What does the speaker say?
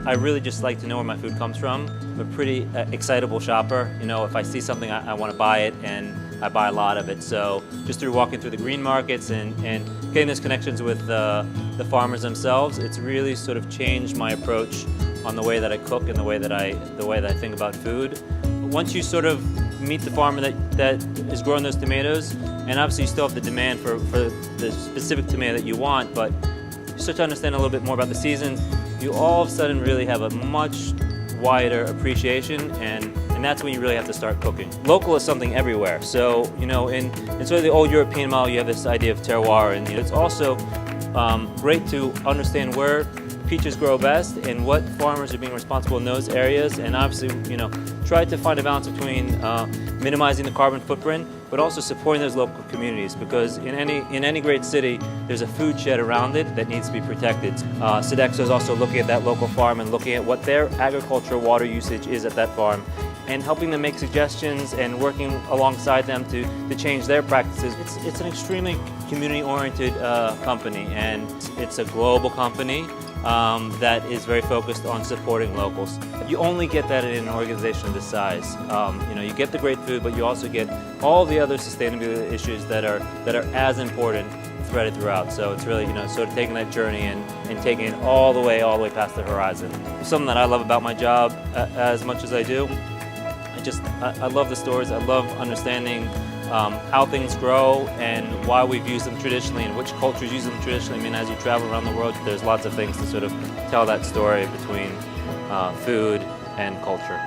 I really just like to know where my food comes from. I'm a pretty excitable shopper. You know, if I see something, I want to buy it, and I buy a lot of it. So just through walking through the green markets and getting those connections with the farmers themselves, it's really sort of changed my approach on the way that I cook and the way that I think about food. Once you sort of meet the farmer that is growing those tomatoes, and obviously you still have the demand for the specific tomato that you want, but you start to understand a little bit more about the seasons, you all of a sudden really have a much wider appreciation, and that's when you really have to start cooking. Local is something everywhere. So, you know, in sort of the old European model, you have this idea of terroir, and it's also great to understand where peaches grow best and what farmers are being responsible in those areas, and obviously, you know, try to find a balance between minimizing the carbon footprint, but also supporting those local communities, because in any great city, there's a food shed around it that needs to be protected. Sodexo is also looking at that local farm and looking at what their agricultural water usage is at that farm, and helping them make suggestions and working alongside them to change their practices. It's an extremely community-oriented company, and it's a global company that is very focused on supporting locals. You only get that in an organization of this size. You know, you get the great food, but you also get all the other sustainability issues that are as important threaded throughout. So it's really, you know, sort of taking that journey and taking it all the way past the horizon. Something that I love about my job as much as I do, I love the stories. I love understanding how things grow and why we've used them traditionally and which cultures use them traditionally. I mean, as you travel around the world, there's lots of things to sort of tell that story between food and culture.